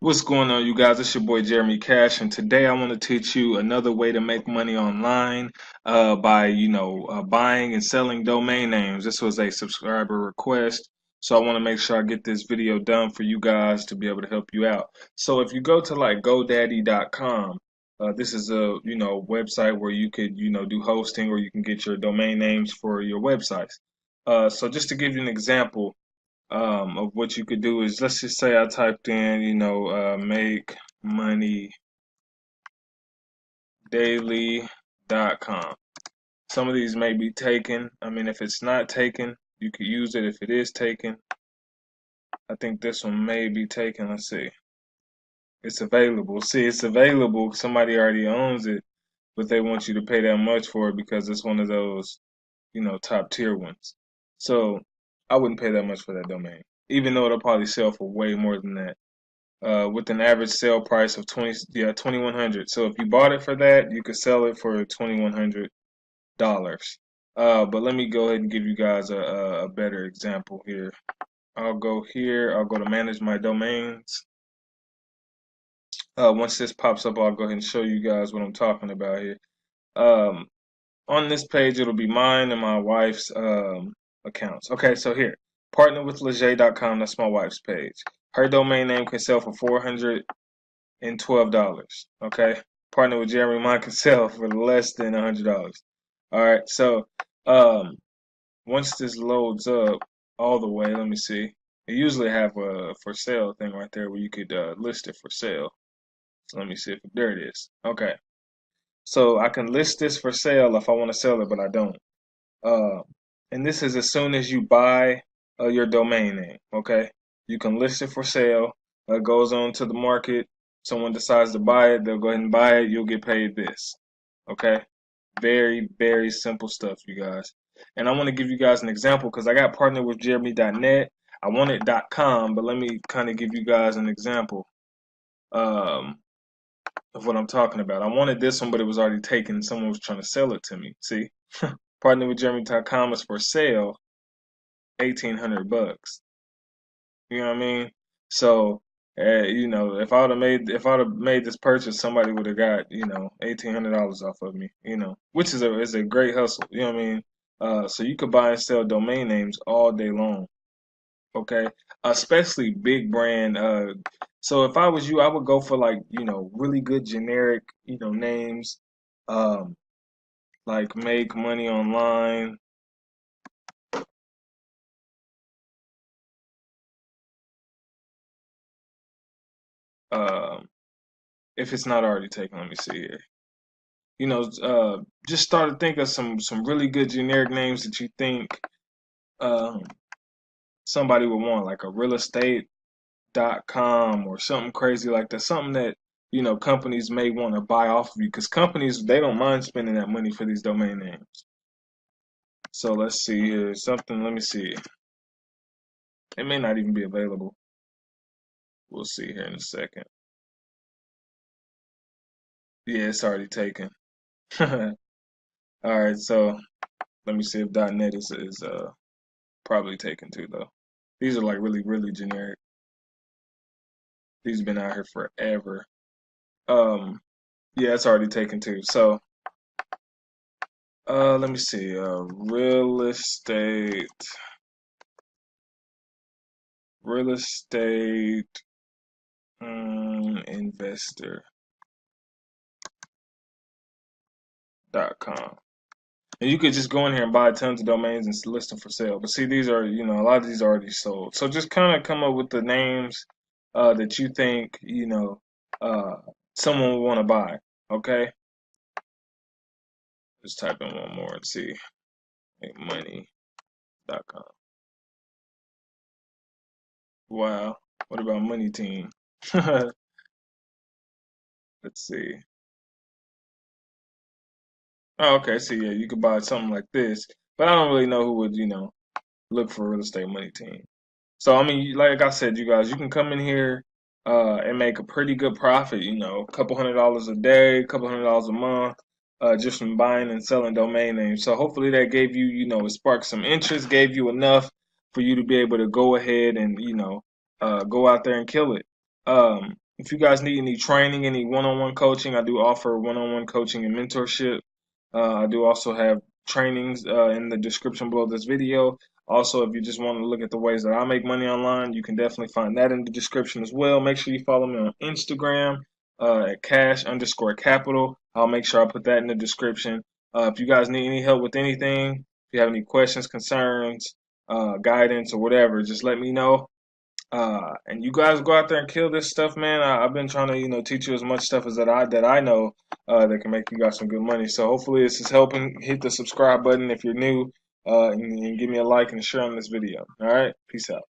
What's going on, you guys? It's your boy Jeremy Cash, and today I want to teach you another way to make money online by, buying and selling domain names. This was a subscriber request, so I want to make sure I get this video done for you guys to be able to help you out. So if you go to like GoDaddy.com, this is a website where you could do hosting, or you can get your domain names for your websites. So just to give you an example of what you could do is, let's just say I typed in, make money daily.com. Some of these may be taken. I mean, if it's not taken, you could use it. If it is taken, I think this one may be taken. Let's see. It's available. See, it's available. Somebody already owns it, but they want you to pay that much for it because it's one of those, top tier ones. So I wouldn't pay that much for that domain, even though it'll probably sell for way more than that. With an average sale price of 2100. So if you bought it for that, you could sell it for $2100. But let me go ahead and give you guys a better example here. I'll go here. I'll go to manage my domains. Once this pops up, I'll go ahead and show you guys what I'm talking about here. On this page, it'll be mine and my wife's accounts. Okay, so here, partner with Leger.com. That's my wife's page. Her domain name can sell for $412. Okay, partner with Jeremy, mine can sell for less than $100. All right, so once this loads up all the way, let me see. They usually have a for sale thing right there where you could list it for sale. So let me see if there it is. Okay, so I can list this for sale if I want to sell it, but I don't. Uh, and this is as soon as you buy your domain name. Okay, you can list it for sale. It goes on to the market. Someone decides to buy it, they'll go ahead and buy it. You'll get paid this. Okay, very, very simple stuff, you guys. And I want to give you guys an example because I got partnered with Jeremy.net. I wanted .com, but let me kind of give you guys an example um, of what I'm talking about. I wanted this one, but it was already taken. Someone was trying to sell it to me. See, partner with Jeremy.com is for sale, $1,800. You know what I mean? So, if I'd have made this purchase, somebody would have got $1,800 off of me. Which is a great hustle. You know what I mean? So you could buy and sell domain names all day long. Okay, especially big brand. So if I was you, I would go for like really good generic names, um, like make money online. Um, if it's not already taken, let me see here. Just start to think of some really good generic names that you think um, somebody would want, like a realestate.com or something crazy like that, something that companies may want to buy off of you, because companies, they don't mind spending that money for these domain names. So let's see here, something. Let me see. It may not even be available. We'll see here in a second. Yeah, it's already taken. All right, so let me see if .net is probably taken too, though. These are like really, really generic. These have been out here forever. Um, yeah, it's already taken too. So, let me see. Real estate investor.com. And you could just go in here and buy tons of domains and list them for sale. But see, these are, a lot of these are already sold. So just kind of come up with the names that you think, uh, someone would want to buy. Okay? Just type in one more and see. Makemoney.com. Wow. What about Money Team? Let's see. Oh, okay. So yeah, you could buy something like this, but I don't really know who would, look for Real Estate Money Team. So I mean, like I said, you guys, you can come in here and make a pretty good profit. A couple $100 a day, a couple $100 a month, just from buying and selling domain names. So hopefully that gave you, it sparked some interest, gave you enough for you to be able to go ahead and go out there and kill it. If you guys need any training, any one-on-one coaching, I do offer one-on-one coaching and mentorship. I do also have trainings in the description below this video. Also, if you just want to look at the ways that I make money online, you can definitely find that in the description as well. Make sure you follow me on Instagram at cash_capital. I'll make sure I put that in the description. If you guys need any help with anything, if you have any questions, concerns, guidance, or whatever, just let me know. And you guys go out there and kill this stuff, man. I've been trying to, teach you as much stuff as that I know that can make you guys some good money. So hopefully this is helping. Hit the subscribe button if you're new, and give me a like and a share on this video. All right, peace out.